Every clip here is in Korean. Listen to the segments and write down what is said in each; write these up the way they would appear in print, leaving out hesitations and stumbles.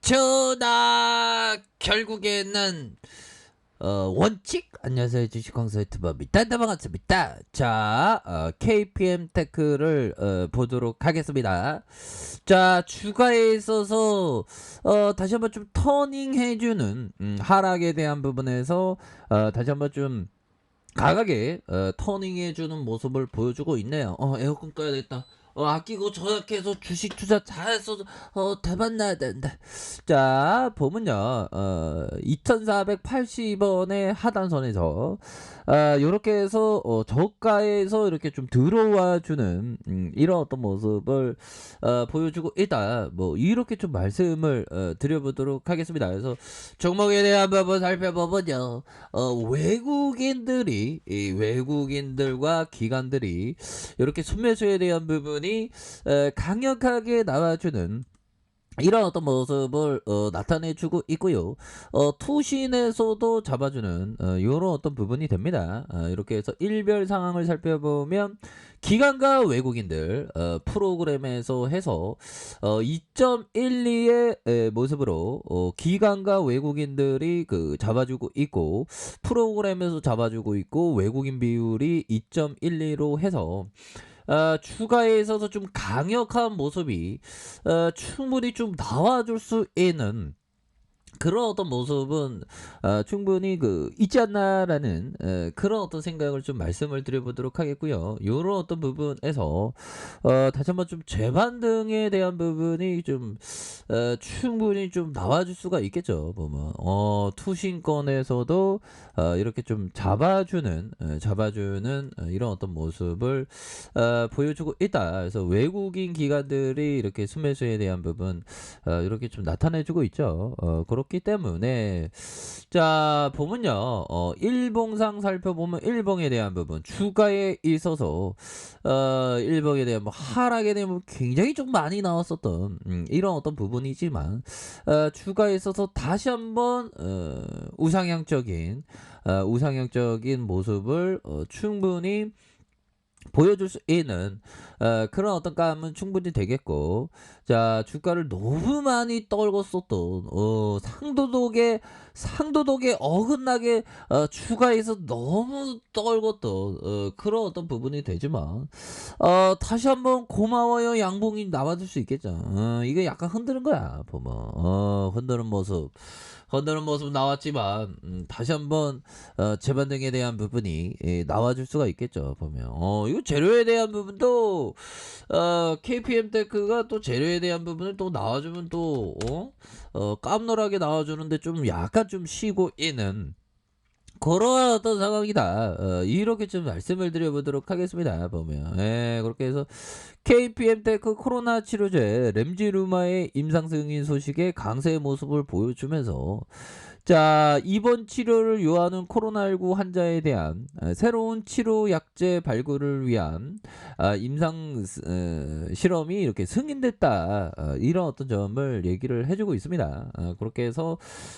주단천하 결국에는 원칙. 안녕하세요, 주식광수 유튜버입니다. 반갑습니다. 자, KPM 테크를 보도록 하겠습니다. 자, 주가에 있어서 다시 한번 좀 터닝 해주는 하락에 대한 부분에서 다시 한번 좀 강하게 터닝 해주는 모습을 보여주고 있네요. 에어컨 꺼야 되겠다. 아끼고 저약해서 주식 투자 잘해서 대박 나야 되는데. 자, 보면요, 2480원의 하단선에서 요렇게 해서 저가에서 이렇게 좀 들어와 주는 이런 어떤 모습을 보여주고 있다. 뭐 이렇게 좀 말씀을 드려보도록 하겠습니다. 그래서 종목에 대한 부분 살펴보면요, 외국인들과 기관들이 이렇게 순매수에 대한 부분이 강력하게 나와주는 이런 어떤 모습을 나타내주고 있고요. 투신에서도 잡아주는 이런 어떤 부분이 됩니다. 이렇게 해서 일별 상황을 살펴보면 기관과 외국인들 프로그램에서 해서 2.12의 모습으로 기관과 외국인들이 잡아주고 있고, 프로그램에서 잡아주고 있고, 외국인 비율이 2.12로 해서 주가에 있어서 좀 강력한 모습이 충분히 좀 나와줄 수 있는 그런 어떤 모습은 충분히 있지 않나라는 그런 어떤 생각을 좀 말씀을 드려보도록 하겠고요. 이런 어떤 부분에서 다시 한번 좀 재반등에 대한 부분이 좀 충분히 좀 나와줄 수가 있겠죠. 보면 투신권에서도 이렇게 좀 잡아주는 이런 어떤 모습을 보여주고 있다. 그래서 외국인 기관들이 이렇게 순매수에 대한 부분 이렇게 좀 나타내주고 있죠. 그렇기 때문에 자, 보면요, 일봉상 살펴보면 일봉에 대한 부분, 주가에 있어서 일봉에 대한 뭐 하락에 대한 부분 굉장히 좀 많이 나왔었던 이런 어떤 부분이지만 주가에 있어서 다시 한번 우상향적인 모습을 충분히 보여줄 수 있는 그런 어떤 감은 충분히 되겠고, 자, 주가를 너무 많이 떨궜었던 상도덕에 어긋나게 주가에서 너무 떨궜던 그런 어떤 부분이 되지만 다시 한번 고마워요 양봉이 나와줄 수 있겠죠. 이게 약간 흔드는 거야 보면. 흔드는 모습 나왔지만 다시 한번 재반등에 대한 부분이 나와줄 수가 있겠죠 보면. 이거 재료에 대한 부분도 KPM 테크가 또 재료에 대한 부분을 또 나와주면 또 깜놀하게 나와주는데 좀 약간 좀 쉬고 있는 그런 어떤 상황이다. 이렇게 좀 말씀을 드려보도록 하겠습니다. 보면 그렇게 해서 KPM 테크 코로나 치료제 렘지루마의 임상 승인 소식에 강세의 모습을 보여주면서, 자, 입원 치료를 요하는 코로나19 환자에 대한 새로운 치료 약제 발굴을 위한 임상 실험이 이렇게 승인됐다. 이런 어떤 점을 얘기를 해주고 있습니다. 그렇게 해서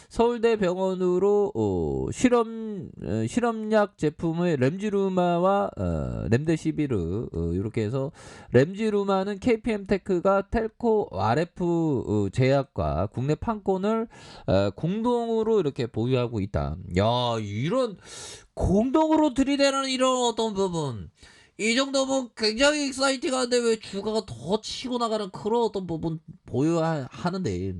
서울대 병원으로 실험약 제품의 렘지루마와 렘데시비르 이렇게 해서 렘지루마는 KPM 테크가 텔코 RF 제약과 국내 판권을 공동으로 이렇게 보유하고 있다. 야, 이런 공동으로 들이대는 이런 어떤 부분, 이 정도면 굉장히 익사이팅한데 왜 주가가 더 치고 나가는 그런 어떤 부분 보유하는데,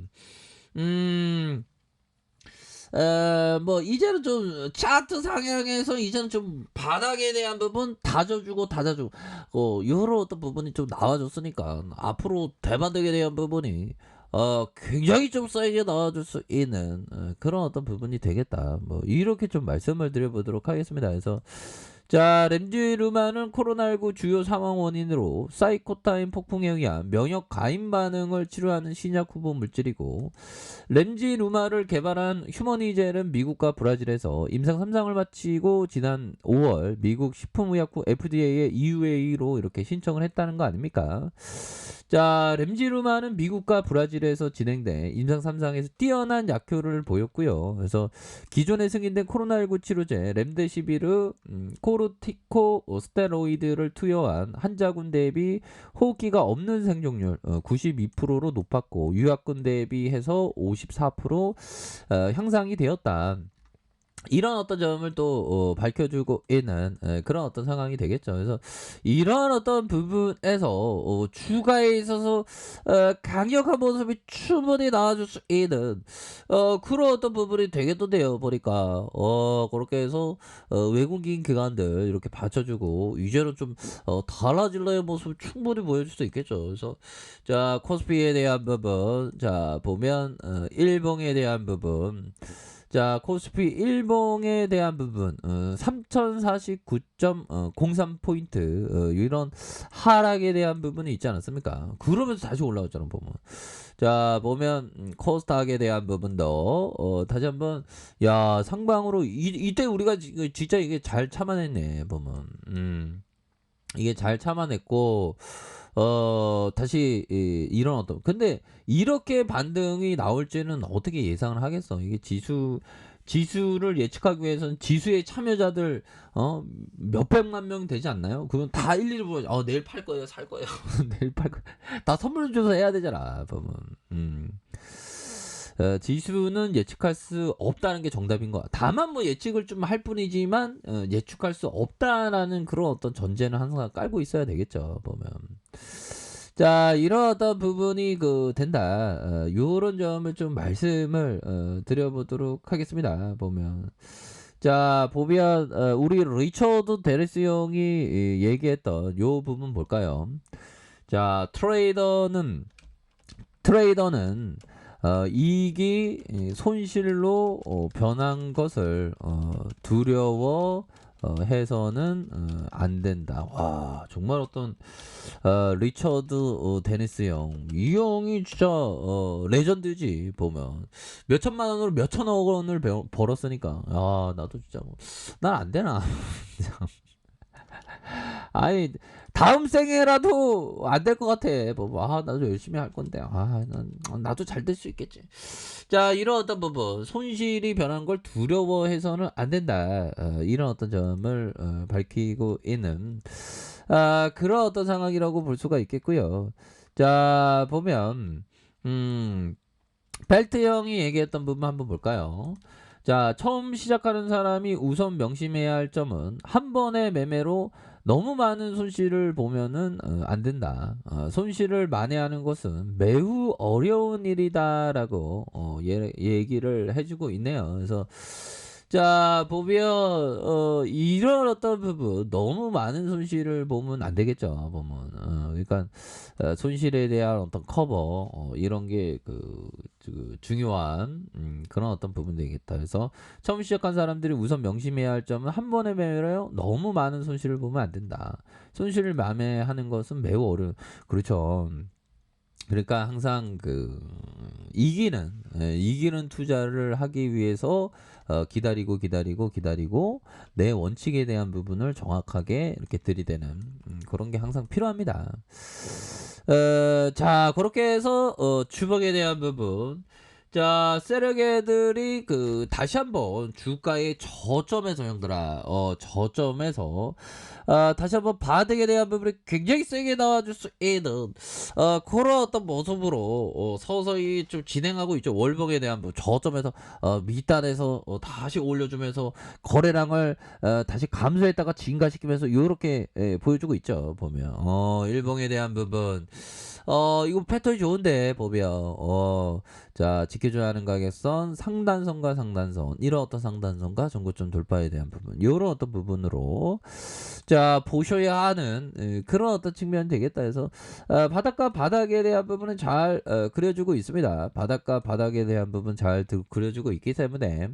뭐 이제는 좀 차트 상향에서 이제는 좀 바닥에 대한 부분 다져주고 요런 어떤 부분이 좀 나와줬으니까 앞으로 대반등에 대한 부분이 굉장히 좀 세게 나와줄 수 있는 그런 어떤 부분이 되겠다. 뭐 이렇게 좀 말씀을 드려보도록 하겠습니다. 그래서 자, 렘지루마는 코로나19 주요 사망 원인으로 사이코타인 폭풍에 의한 면역 가임 반응을 치료하는 신약 후보 물질이고, 렘지루마를 개발한 휴머니젤은 미국과 브라질에서 임상 3상을 마치고 지난 5월 미국 식품의약부 FDA에 EUA로 이렇게 신청을 했다는 거 아닙니까? 자, 렘지루마는 미국과 브라질에서 진행된 임상 3상에서 뛰어난 약효를 보였고요. 그래서 기존에 승인된 코로나19 치료제 렘데시비르, 코르티코 스테로이드를 투여한 환자군 대비 호흡기가 없는 생존율 92%로 높았고 유압군 대비해서 54% 향상이 되었다. 이런 어떤 점을 또 밝혀주고 있는 그런 어떤 상황이 되겠죠. 그래서 이런 어떤 부분에서 주가에 있어서 강력한 모습이 충분히 나와줄 수 있는 그런 어떤 부분이 되겠도 돼요. 보니까 그렇게 해서 외국인 기관들 이렇게 받쳐주고 이제는 좀 달라질러의 모습을 충분히 보여줄 수 있겠죠. 그래서 자 코스피에 대한 부분 자 보면 일봉에 대한 부분 자 코스피 일봉에 대한 부분 3049.03포인트 이런 하락에 대한 부분이 있지 않았습니까? 그러면서 다시 올라왔잖아 보면. 자 보면 코스닥에 대한 부분도 다시 한번 야 상방으로 이때 우리가 진짜 이게 잘 참아냈네 보면. 이게 잘 참아냈고 다시 이런 어떤 근데 이렇게 반등이 나올지는 어떻게 예상을 하겠어. 이게 지수를 예측하기 위해서는 지수의 참여자들 몇백만 명 되지 않나요? 그건 다 일일이 보여. 내일 팔 거예요, 살 거예요. 내일 팔 거. 다 선물 줘서 해야 되잖아. 보면. 지수는 예측할 수 없다는 게 정답인 거야. 다만 뭐 예측을 좀 할 뿐이지만 예측할 수 없다라는 그런 어떤 전제는 항상 깔고 있어야 되겠죠. 보면. 자 이런 어떤 부분이 된다. 요런 점을 좀 말씀을 드려보도록 하겠습니다. 보면. 자 보면 우리 리처드 데리스 형이 얘기했던 요 부분 볼까요? 자 트레이더는 이익이 손실로 변한 것을 두려워 해서는 안 된다. 와 정말 어떤 리처드 데니스 형, 이 형이 진짜 레전드지. 보면 몇천만 원으로 몇천억 원을 벌었으니까 나도 진짜 난 안 되나. 아니 다음 생에라도 안 될 것 같아. 나도 열심히 할 건데 나도 잘 될 수 있겠지. 자 이런 어떤 부분 손실이 변한 걸 두려워해서는 안 된다. 이런 어떤 점을 밝히고 있는 그런 어떤 상황이라고 볼 수가 있겠고요. 자 보면 벨트 형이 얘기했던 부분 한번 볼까요? 자 처음 시작하는 사람이 우선 명심해야 할 점은 한 번의 매매로 너무 많은 손실을 보면은 안 된다. 손실을 만회하는 것은 매우 어려운 일이다라고 얘기를 해주고 있네요. 그래서 자 보면 이런 어떤 부분 너무 많은 손실을 보면 안 되겠죠. 보면 그러니까 손실에 대한 어떤 커버 이런 게 중요한 그런 어떤 부분 되겠다. 그래서 처음 시작한 사람들이 우선 명심해야 할 점은 한 번의 매매로 너무 많은 손실을 보면 안 된다. 손실을 매매하는 것은 매우 어려운 그렇죠. 그러니까 항상 이기는 투자를 하기 위해서 기다리고 내 원칙에 대한 부분을 정확하게 이렇게 들이대는 그런 게 항상 필요합니다. 자 그렇게 해서 주먹에 대한 부분 자 세력애들이 다시 한번 주가의 저점에서 형들아 저점에서 다시 한번 바닥에 대한 부분이 굉장히 세게 나와줄 수 있는 그런 어떤 모습으로 서서히 좀 진행하고 있죠. 월봉에 대한 부분 저점에서 밑단에서 다시 올려주면서 거래량을 다시 감소했다가 증가시키면서 이렇게 보여주고 있죠. 보면 일봉에 대한 부분 이거 패턴이 좋은데 보면 자 지켜줘야 하는 가격선 상단선과 상단선 이런 어떤 상단선과 전고점 돌파에 대한 부분 이런 어떤 부분으로 자 보셔야 하는 그런 어떤 측면이 되겠다 해서 바닥과 바닥에 대한 부분은 잘 그려주고 있습니다. 바닥과 바닥에 대한 부분 잘 그려주고 있기 때문에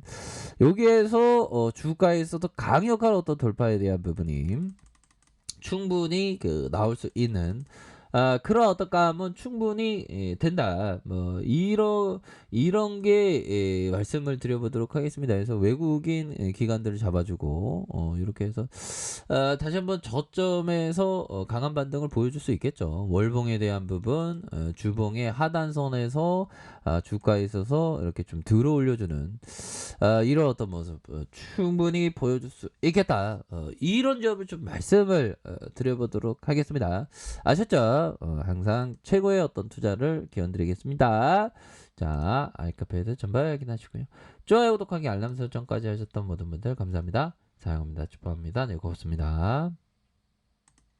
여기에서 주가에서도 강력한 어떤 돌파에 대한 부분이 충분히 나올 수 있는 그런 어떤 감은 충분히 된다. 뭐 이런 게 말씀을 드려 보도록 하겠습니다. 그래서 외국인 기관들을 잡아 주고 요렇게 해서 다시 한번 저점에서 강한 반등을 보여줄 수 있겠죠. 월봉에 대한 부분, 주봉의 하단선에서 주가에 있어서 이렇게 좀 들어 올려주는 이런 어떤 모습 충분히 보여줄 수 있겠다. 이런 점을 좀 말씀을 드려보도록 하겠습니다. 아셨죠? 항상 최고의 어떤 투자를 기원드리겠습니다. 자, 아이카페드 전부 확인하시고요. 좋아요, 구독하기, 알람 설정까지 하셨던 모든 분들 감사합니다. 사랑합니다. 축복합니다. 네, 고맙습니다.